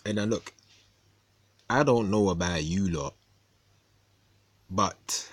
And now look, I don't know about you lot, but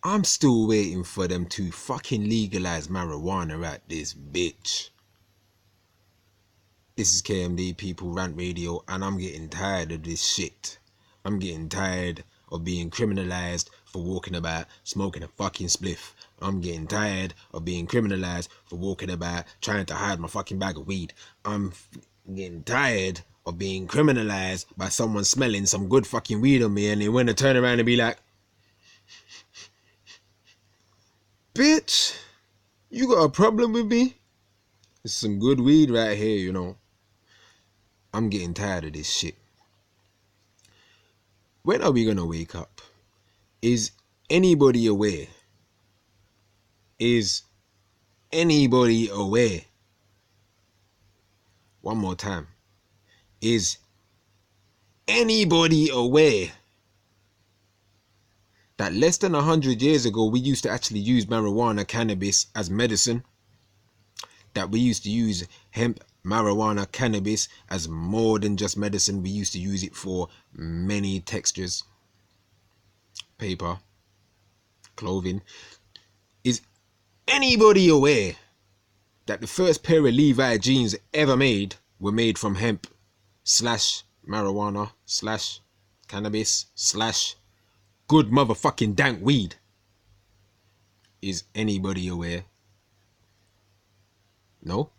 I'm still waiting for them to fucking legalize marijuana at this bitch. This is KMD People Rant Radio, and I'm getting tired of this shit. I'm getting tired of being criminalized for walking about smoking a fucking spliff. I'm getting tired of being criminalized for walking about trying to hide my fucking bag of weed. I'm getting tired of being criminalized by someone smelling some good fucking weed on me and they want to turn around and be like, bitch, you got a problem with me? There's some good weed right here, you know. I'm getting tired of this shit. When are we gonna wake up? Is anybody aware? Is anybody aware? One more time. Is anybody aware that less than 100 years ago we used to actually use marijuana, cannabis as medicine? That we used to use hemp, marijuana, cannabis as more than just medicine. We used to use it for many textures. Paper, clothing. Is anybody aware that the first pair of Levi jeans ever made were made from hemp slash marijuana slash cannabis slash good motherfucking dank weed? Is anybody aware? No?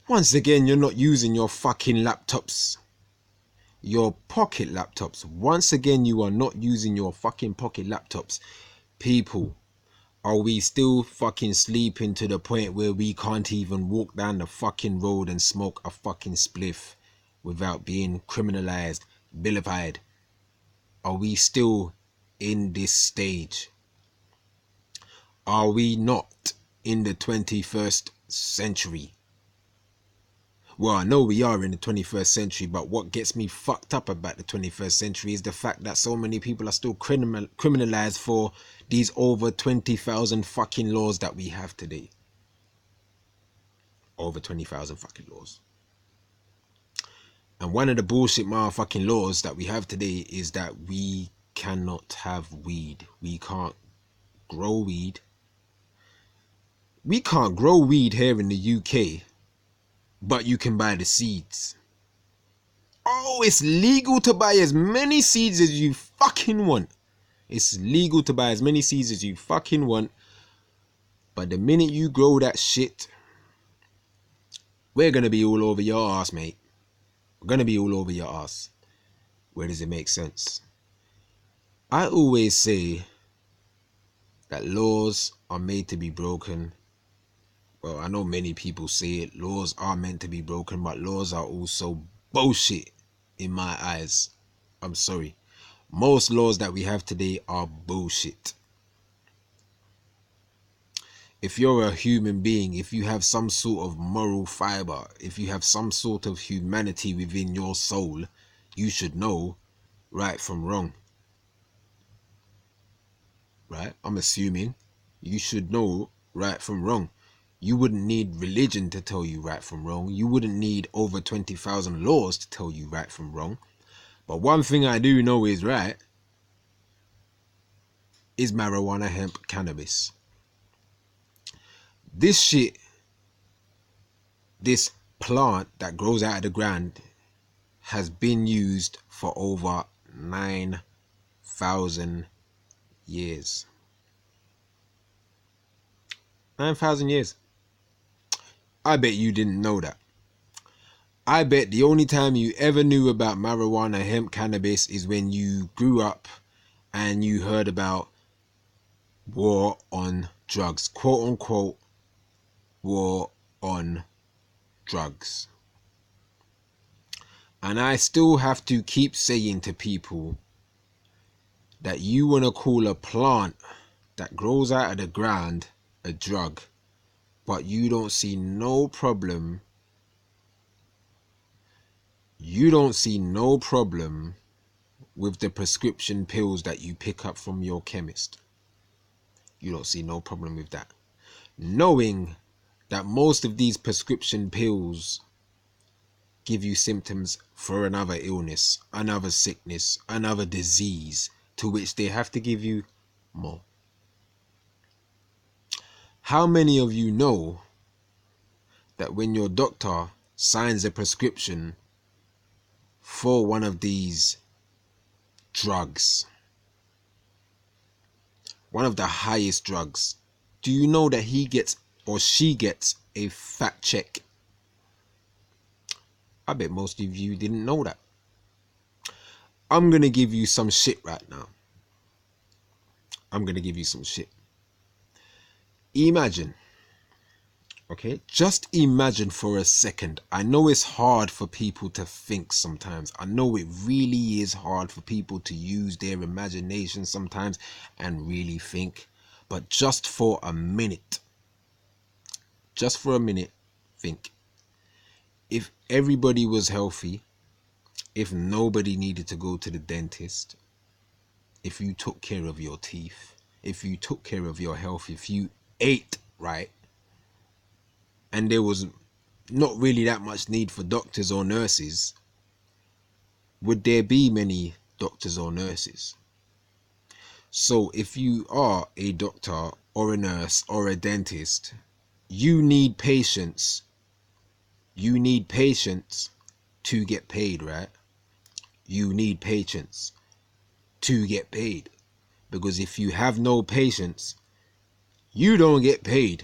Once again, you're not using your fucking laptops. Your pocket laptops. Once again, you are not using your fucking pocket laptops. People, are we still fucking sleeping to the point where we can't even walk down the fucking road and smoke a fucking spliff without being criminalized, vilified? Are we still in this stage? Are we not in the 21st century? Well, I know we are in the 21st century, but what gets me fucked up about the 21st century is the fact that so many people are still criminalized for these over 20,000 fucking laws that we have today. Over 20,000 fucking laws. And one of the bullshit motherfucking laws that we have today is that we cannot have weed. We can't grow weed. We can't grow weed here in the UK, but you can buy the seeds. Oh, it's legal to buy as many seeds as you fucking want. It's legal to buy as many seeds as you fucking want. But the minute you grow that shit, we're going to be all over your ass, mate. We're going to be all over your ass. Where does it make sense? I always say that laws are made to be broken. Well, I know many people say it. Laws are meant to be broken, but laws are also bullshit in my eyes. I'm sorry. Most laws that we have today are bullshit. If you're a human being, if you have some sort of moral fiber, if you have some sort of humanity within your soul, you should know right from wrong. Right? I'm assuming you should know right from wrong. You wouldn't need religion to tell you right from wrong. You wouldn't need over 20,000 laws to tell you right from wrong. But one thing I do know is right is marijuana, hemp, cannabis. This shit, this plant that grows out of the ground has been used for over 9,000 years. 9,000 years. I bet you didn't know that. I bet the only time you ever knew about marijuana, hemp, cannabis is when you grew up and you heard about war on drugs. Quote unquote, war on drugs. And I still have to keep saying to people that you want to call a plant that grows out of the ground a drug, but you don't see no problem. You don't see no problem with the prescription pills that you pick up from your chemist. You don't see no problem with that. Knowing that most of these prescription pills give you symptoms for another illness, another sickness, another disease, to which they have to give you more. How many of you know that when your doctor signs a prescription for one of these drugs, one of the highest drugs, do you know that he gets or she gets a fat check? I bet most of you didn't know that. I'm going to give you some shit right now. I'm going to give you some shit. Imagine, okay? Just imagine for a second. I know it's hard for people to think sometimes. I know it really is hard for people to use their imagination sometimes and really think. But just for a minute, think. If everybody was healthy, if nobody needed to go to the dentist, if you took care of your teeth, if you took care of your health, if you ate right, and there was not really that much need for doctors or nurses, would there be many doctors or nurses? So if you are a doctor or a nurse or a dentist, you need patience. You need patience to get paid, right? You need patience to get paid. Because if you have no patience, you don't get paid.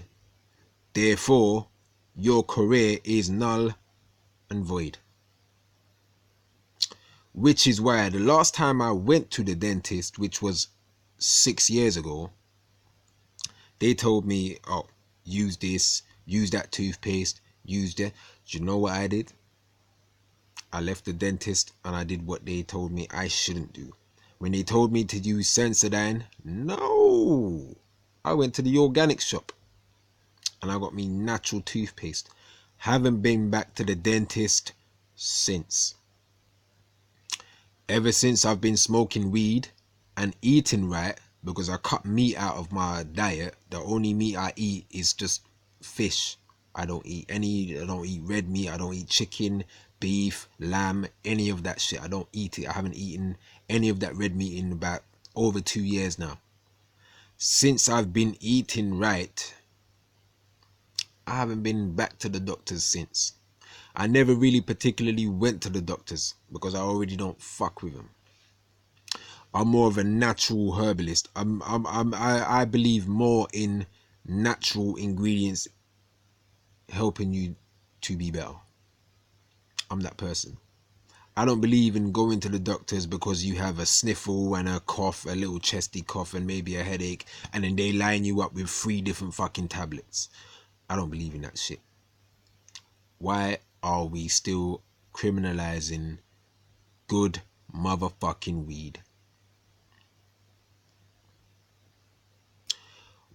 Therefore, your career is null and void. Which is why the last time I went to the dentist, which was 6 years ago, they told me, oh, use this, use that toothpaste, use that. Do you know what I did? I left the dentist and I did what they told me I shouldn't do. When they told me to use Sensodyne, no, I went to the organic shop and I got me natural toothpaste. Haven't been back to the dentist since. Ever since I've been smoking weed and eating right, because I cut meat out of my diet. The only meat I eat is just fish. I don't eat red meat. I don't eat chicken, beef, lamb, any of that shit. I don't eat it. I haven't eaten any of that red meat in about over 2 years now. Since I've been eating right, I haven't been back to the doctors since. I never really particularly went to the doctors because I already don't fuck with them. I'm more of a natural herbalist. I believe more in natural ingredients helping you to be better. I'm that person. I don't believe in going to the doctors because you have a sniffle and a cough, a little chesty cough and maybe a headache, and then they line you up with 3 different fucking tablets. I don't believe in that shit. Why are we still criminalizing good motherfucking weed?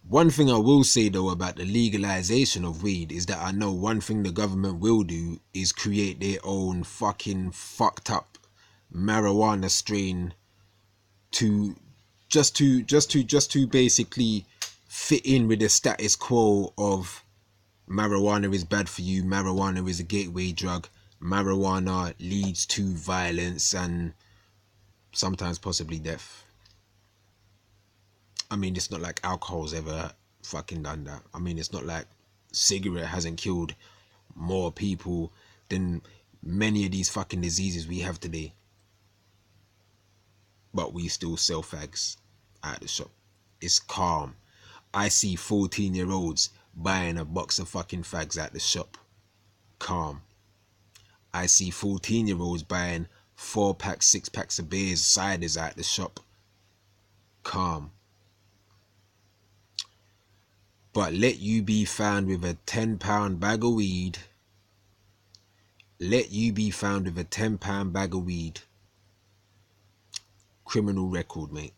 One thing I will say though about the legalization of weed is that I know one thing the government will do is create their own fucking fucked up marijuana strain to just to basically fit in with the status quo of marijuana is bad for you, marijuana is a gateway drug, marijuana leads to violence and sometimes possibly death. I mean, it's not like alcohol's ever fucking done that. I mean, it's not like cigarette hasn't killed more people than many of these fucking diseases we have today. But we still sell fags at the shop. It's calm. I see 14-year-olds buying a box of fucking fags at the shop. Calm. I see 14-year-olds buying 4-packs, 6-packs of beers, ciders at the shop. Calm. But let you be found with a 10-pound bag of weed. Let you be found with a 10-pound bag of weed. Criminal record, mate.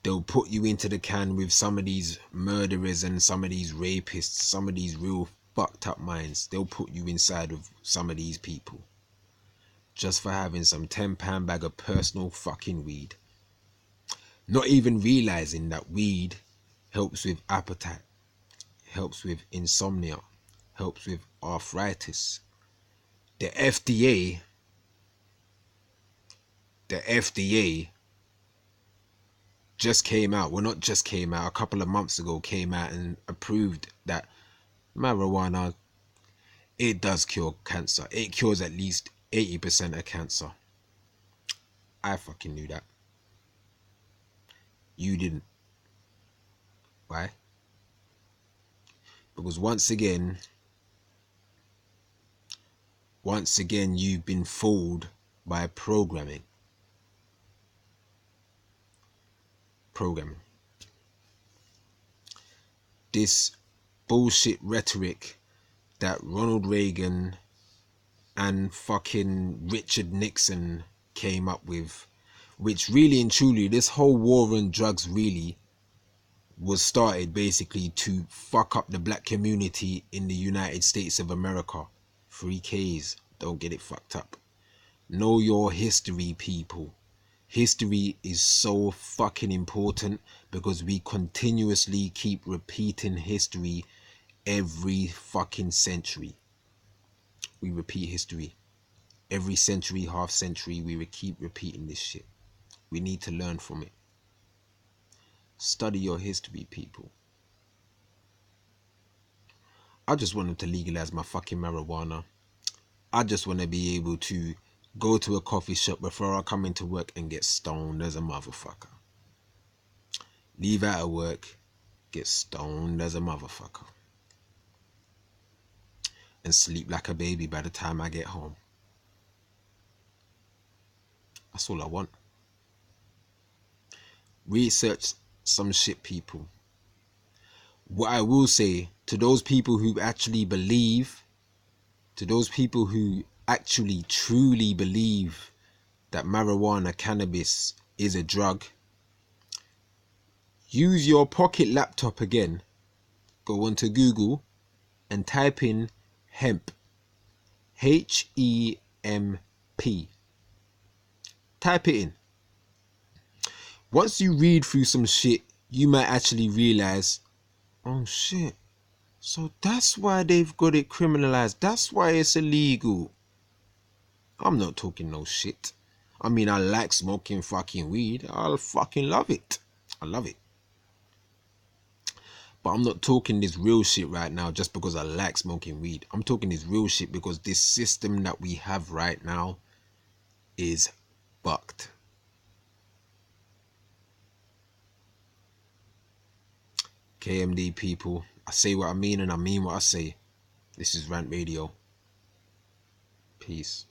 They'll put you into the can with some of these murderers and some of these rapists, some of these real fucked up minds. They'll put you inside of some of these people. Just for having some 10-pound bag of personal fucking weed. Not even realizing that weed helps with appetite, helps with insomnia, helps with arthritis, the FDA, the FDA just came out, well, not just came out, a couple of months ago came out and approved that marijuana, it does cure cancer. It cures at least 80% of cancer. I fucking knew that. You didn't. Why? Because once again, you've been fooled by programming. This bullshit rhetoric that Ronald Reagan and fucking Richard Nixon came up with, which really and truly, this whole war on drugs really was started basically to fuck up the black community in the United States of America. 3Ks, don't get it fucked up. Know your history, people. History is so fucking important because we continuously keep repeating history every fucking century. We repeat history. Every century, half century, we keep repeating this shit. We need to learn from it. Study your history, people. I just want them to legalize my fucking marijuana. I just want to be able to go to a coffee shop before I come into work and get stoned as a motherfucker. Leave out of work, get stoned as a motherfucker. And sleep like a baby by the time I get home. That's all I want. Research some shit, people. What I will say to those people who actually believe, to those people who actually truly believe that marijuana, cannabis is a drug, use your pocket laptop again, go onto Google and type in hemp, H-E-M-P. Type it in. Once you read through some shit, you might actually realize, oh shit, so that's why they've got it criminalized. That's why it's illegal. I'm not talking no shit. I mean, I like smoking fucking weed. I fucking love it. I love it. But I'm not talking this real shit right now just because I like smoking weed. I'm talking this real shit because this system that we have right now is fucked. KMD people, I say what I mean and I mean what I say. This is Rant Radio. Peace.